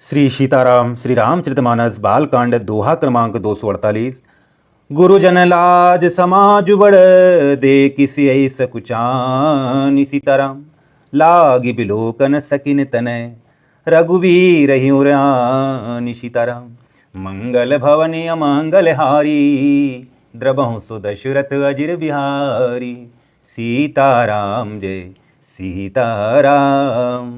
श्री सीताराम श्री रामचरितमानस बालकांड दोहा क्रमांक 248। गुरुजन लाज समाज बड़ दे किसी ऐसा कुचान। सीताराम लागी बिलोकन सकिन तनय रघुवीर हिउरान। सीताराम मंगल भवन अमंगल हारी द्रबहु सुदशरथ अजिर बिहारी। सीताराम जय सीताराम।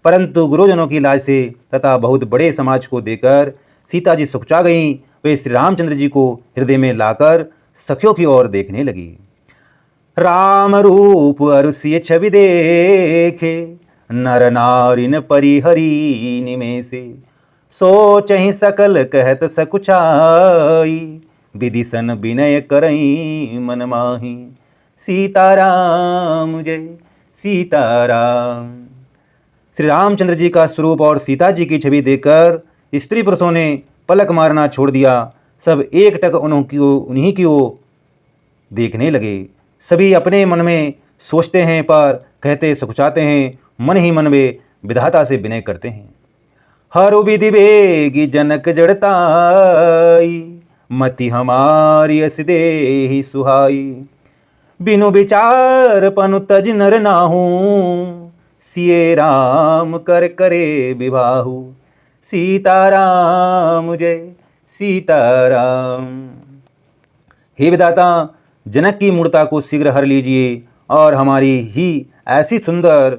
परंतु गुरुजनों की लाज से तथा बहुत बड़े समाज को देकर सीता जी सुखचा गईं। वे श्री रामचंद्र जी को हृदय में लाकर सखियों की ओर देखने लगी। राम रूप अरुषिय छवि देखे नर नारिन परिहरी निमेषे। सोचहि सकल कहत सकुचाई विदिशन विनय करई मन माही। सीताराम जय सीताराम। श्री रामचंद्र जी का स्वरूप और सीता जी की छवि देखकर स्त्री पुरुषों ने पलक मारना छोड़ दिया। सब एकटक उन्हीं की ओर देखने लगे। सभी अपने मन में सोचते हैं पर कहते सकुचाते हैं। मन ही मन में विधाता से विनय करते हैं। हरु विधि बेगी जनक जड़ताई मति हमारी अस देहि सुहाई। बिनु विचार पनु तज नर नाहूँ सिए राम कर करे विवाहु। सीताराम जय सीताराम। हे विधाता, जनक की मूर्ता को शीघ्र हर लीजिए और हमारी ही ऐसी सुंदर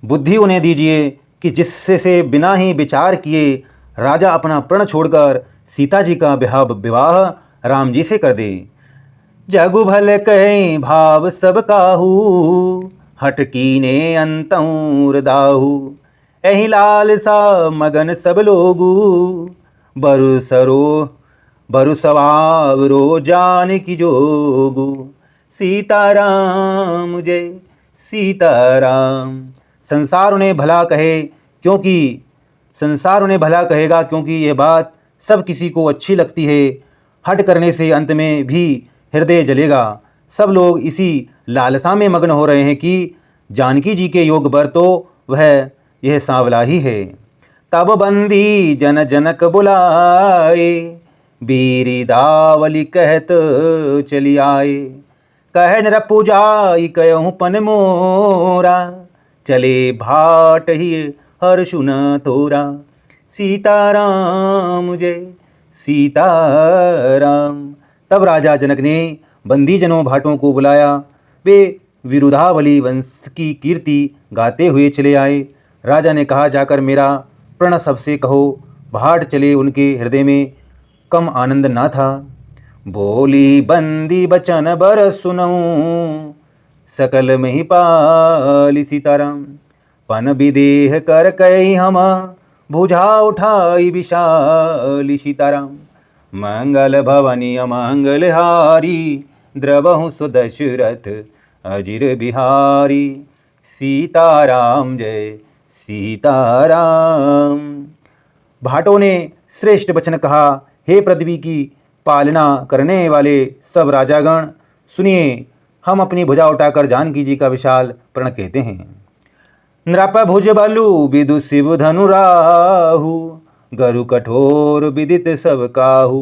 बुद्धि उन्हें दीजिए कि जिससे से बिना ही विचार किए राजा अपना प्रण छोड़कर सीता जी का विवाह राम जी से कर दे। जगु भल कहीं भाव सब काहू हटकीने अंतौर दाहू। एहि लाल सा मगन सब लोगू बरु सवावरो जान की जोगू। सीताराम जय सीताराम। संसार उन्हें भला कहेगा क्योंकि यह बात सब किसी को अच्छी लगती है। हट करने से अंत में भी हृदय जलेगा। सब लोग इसी लालसा में मग्न हो रहे हैं कि जानकी जी के योग बर तो वह यह सांवला ही है। तब बंदी जन जनक बुलाए बीरी दावली कहत चली आए। कह नर पूजाई कहूँ पन मोरा चले भाट ही हर सुन तोरा। सीताराम जय सीताराम। तब राजा जनक ने बंदीजनों भाटों को बुलाया। वे विरुधावली वंश की कीर्ति गाते हुए चले आए। राजा ने कहा, जाकर मेरा प्रण सबसे कहो। भाट चले, उनके हृदय में कम आनंद ना था। बोली बंदी बचन बर सुनऊं सकल मही पाली। सीताराम पन विदेह कर कई हम भुजा उठाई विशाली। सीताराम मंगल भवनी अमंगल हारी द्रवहु सुदशरथ अजिर बिहारी। सीताराम जय सीताराम। भाटों ने श्रेष्ठ वचन कहा, हे पृथ्वी की पालना करने वाले सब राजागण सुनिए। हम अपनी भुजा उठाकर जानकी जी का विशाल प्रण कहते हैं। नृप भुज बलु विदु शिव धनु राहु गरु कठोर विदित सब काहू।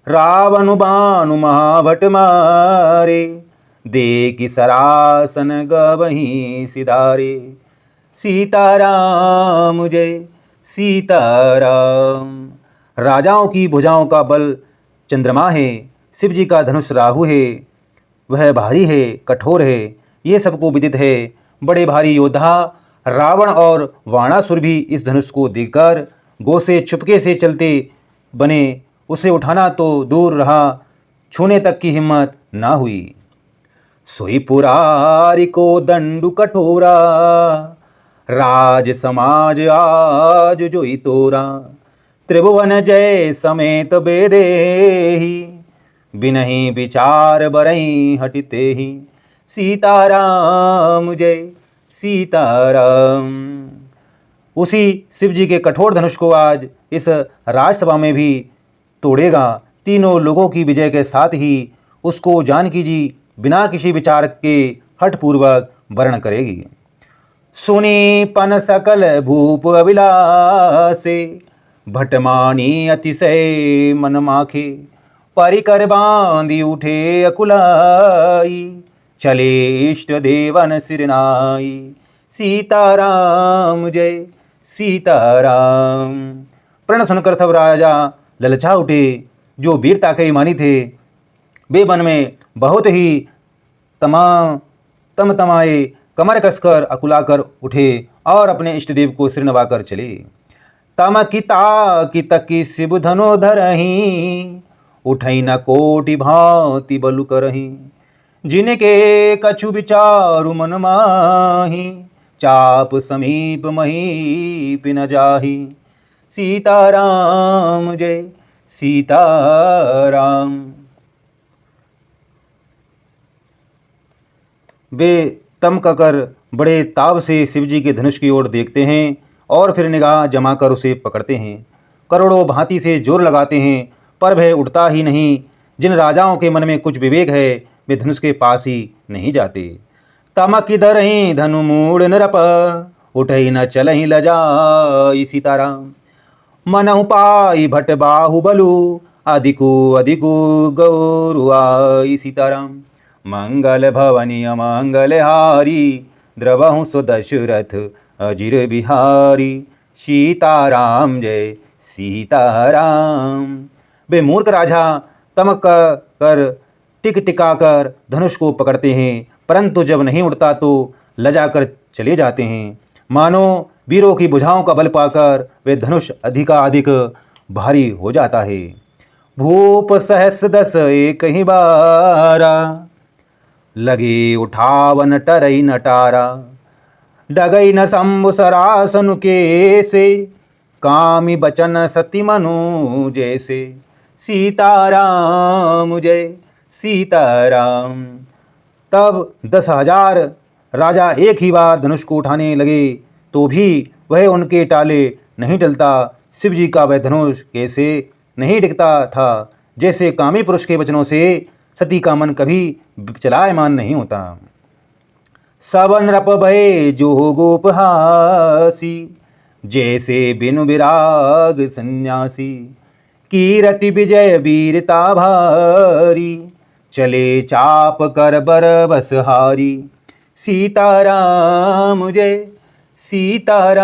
रावण बानु महाभट मारे देखि सरासन गवहीं सिधारे। सीताराम जय सीताराम। राजाओं की भुजाओं का बल चंद्रमा है, शिव जी का धनुष राहु है। वह भारी है, कठोर है, ये सबको विदित है। बड़े भारी योद्धा रावण और वाणासुर भी इस धनुष को देखकर गो से चुपके से चलते बने। उसे उठाना तो दूर रहा, छूने तक की हिम्मत ना हुई। सोई पुरारी को दंडु कठोरा राज समाज आज जोई तोरा। त्रिभुवन जय समेत बेदेही बिनहि विचार बरई हटिते ही। सीताराम जय सीताराम। उसी शिव जी के कठोर धनुष को आज इस राजसभा में भी तोड़ेगा। तीनों लोगों की विजय के साथ ही उसको जानकी जी बिना किसी विचार के हठपूर्वक वर्ण करेगी। सुनी पन सकल भूप अभिलाषे, भटमानी अतिशय मन माखे, परिकर बांधी उठे अकुलाई, चले इष्ट देवन सिरनाई। सीताराम जय सीताराम। प्रण सुनकर सब राजा ललचा उठे। जो वीरता के मानी थे वे वन में बहुत ही तमाए कमर कसकर अकुलाकर उठे और अपने इष्ट देव को सिर नवाकर चले। तमकिता की तकी शिव धनो धरही, उठई न कोटि भांति बलु करही, जिनके कछु विचारु मन माही, चाप समीप महीप न जाही। सीताराम जय सीताराम। वे तम कर बड़े ताव से शिवजी के धनुष की ओर देखते हैं और फिर निगाह जमाकर उसे पकड़ते हैं। करोड़ों भांति से जोर लगाते हैं पर वह उठता ही नहीं। जिन राजाओं के मन में कुछ विवेक है वे धनुष के पास ही नहीं जाते। तमक धरही धनु मूड नरप, उठई न चलही लजाई। सीताराम। मनहु पाई भट बाहुबलु, अधिकु अधिकु गौरुआई। सीताराम। मंगल भवनी अमंगल हारी, द्रवहु सुदशरथ अजिर बिहारी। सीताराम जय सीताराम। वे मूर्ख राजा तमक कर टिक टिका कर धनुष को पकड़ते हैं परंतु जब नहीं उड़ता तो लजाकर चले जाते हैं। मानो वीरों की भुजाओं का बल पाकर वे धनुष अधिकाधिक भारी हो जाता है। भूप सहस दस एक ही बारा, लगे उठावन टरई नटारा। डगई न शंभु सरासनु के से, कामी बचन सती मनु जैसे। सीताराम जय सीताराम। तब 10,000 राजा एक ही बार धनुष को उठाने लगे तो भी वह उनके टाले नहीं टलता। शिव जी का वह धनुष कैसे नहीं डिगता था, जैसे कामी पुरुष के वचनों से सती का मन कभी चलायमान नहीं होता। सबन रप भये जो गोपहासी, जैसे बिनु विराग सन्यासी। कीरति विजय वीरता भारी, चले चाप कर बरबस हारी। सीताराम जय सीताराम।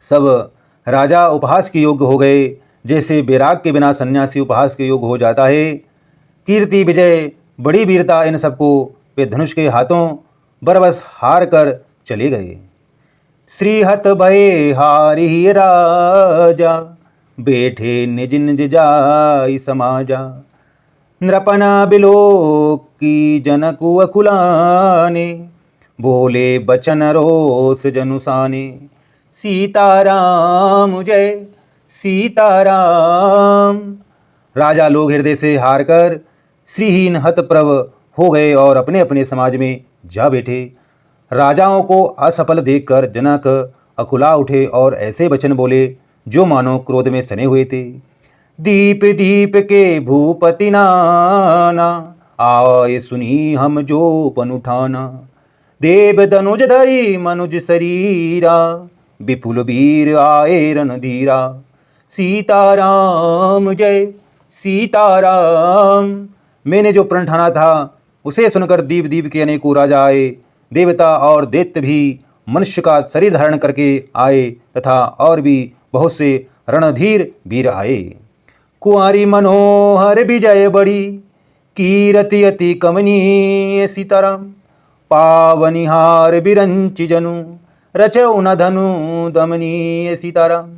सब राजा उपहास के योग्य हो गए, जैसे विराग के बिना सन्यासी उपहास के योग्य हो जाता है। कीर्ति विजय बड़ी वीरता इन सबको वे धनुष के हाथों बरबस हार कर चले गए। श्रीहत भये हारि राजा, बैठे निज निज जाई समाजा। नृपना बिलो की जनकु अकुलाने, बोले बचन रोष जनुसाने। सीताराम जय सीताराम। राजा लोग हृदय से हार कर श्रीहीन हतप्रभ हो गए और अपने अपने समाज में जा बैठे। राजाओं को असफल देखकर जनक अकुला उठे और ऐसे वचन बोले जो मानो क्रोध में सने हुए थे। दीप दीप के भूपति नाना, आए सुनी हम जो पन उठाना। देव धनुज धरी मनुज शरीरा, विपुल वीर आए रणधीरा। सीताराम जय सीताराम। मैंने जो प्रण ठाना था उसे सुनकर दीप दीप के अनेकों राजा आए। देवता और दैत्य भी मनुष्य का शरीर धारण करके आए तथा और भी बहुत से रणधीर वीर आए। कुंवारी मनोहर विजय बड़ी, कीरति अति कमनीय। सीताराम। पावनिहार बिरंचि जनु, रचौ न धनु दमनीय। सीताराम।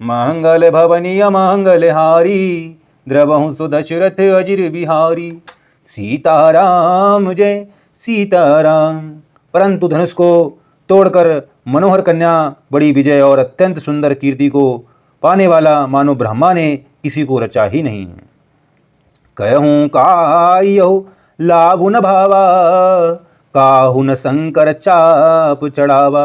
मंगल भवनी अमंगल हारी, द्रवहु सुदशरथ अजिर बिहारी। सीताराम जय सीताराम। परंतु धनुष को तोड़कर मनोहर कन्या बड़ी विजय और अत्यंत सुंदर कीर्ति को पाने वाला मानो ब्रह्मा ने किसी को रचा ही नहीं। कहूँ कायहु लाभु न भावा, काहु न शंकर चाप चढ़ावा।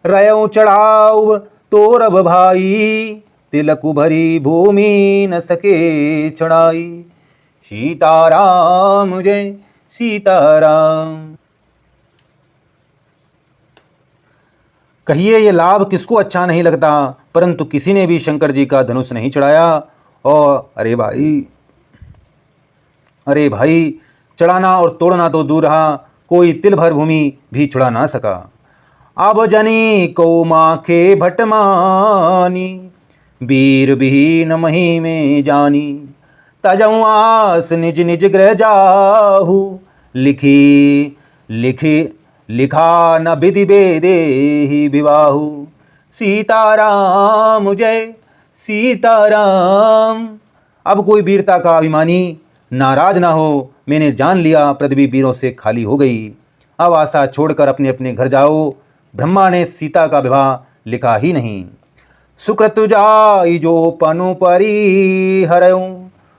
रयऊ चढ़ाऊ तोरब भाई, तिलकु भरी भूमि न सके चढ़ाई। सीताराम जय सीताराम। कहिए ये लाभ किसको अच्छा नहीं लगता, परंतु किसी ने भी शंकर जी का धनुष नहीं चढ़ाया। और अरे भाई, चढ़ाना और तोड़ना तो दूर रहा, कोई तिल भर भूमि भी छुड़ा ना सका। अब जनी को माखे भटमानी, वीर विहीन मही में जानी। तजऊ आस निज निज गृह जाहू, लिखा न विधि बेदे ही विवाहु। सीताराम जय सीताराम। अब कोई वीरता का अभिमानी नाराज ना हो, मैंने जान लिया पृथ्वी वीरों से खाली हो गई। अब आशा छोड़कर अपने अपने घर जाओ, ब्रह्मा ने सीता का विवाह लिखा ही नहीं। सुकृत जाई जो पनु परी हरऊं,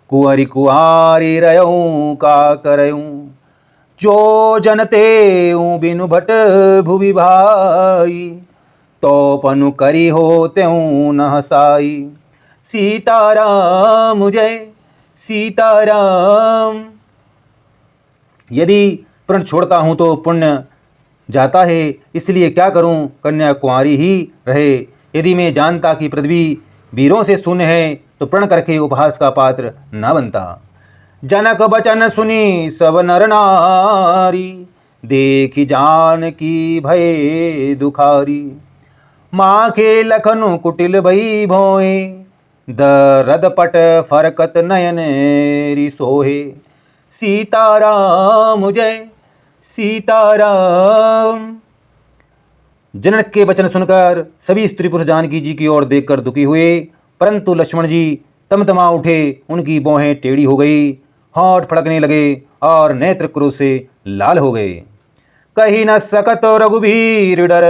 कुंवरी कुआरी रयूं का करयूं। जो जनते बिनु भट भुवि भाई, तो पनु करी हो त्यों न हसाई। सीताराम जय सीताराम। यदि प्रण छोड़ता हूँ तो पुण्य जाता है, इसलिए क्या करूँ, कन्या कुंवारी ही रहे। यदि मैं जानता कि पृथ्वी वीरों से शून्य है तो प्रण करके उपहास का पात्र न बनता। जनक बचन सुनी सब नर नारी, देखी जान की भय दुखारी। माँ के लखनु कुटिल भई भोए, दरद पट फरकत नयन रिसोहे। सीताराम जय सीताराम। जनक के वचन सुनकर सभी स्त्री पुरुष जानकी जी की ओर देखकर दुखी हुए, परंतु लक्ष्मण जी तमतमा उठे। उनकी भौहें टेढ़ी हो गई, होंठ फड़कने लगे और नेत्र क्रोध से लाल हो गए। कही न सकत रघुबीर डर,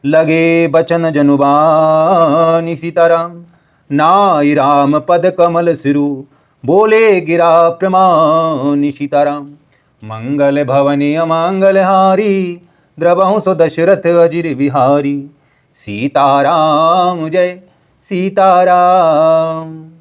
लगे बचन जनुबानी। सीताराम नाई राम पद कमल सिरु, बोले गिरा प्रमानि। सीताराम मंगल भवनी अमंगल हारी, द्रवहु सो दशरथ अजिर बिहारी। सीताराम जय सीताराम।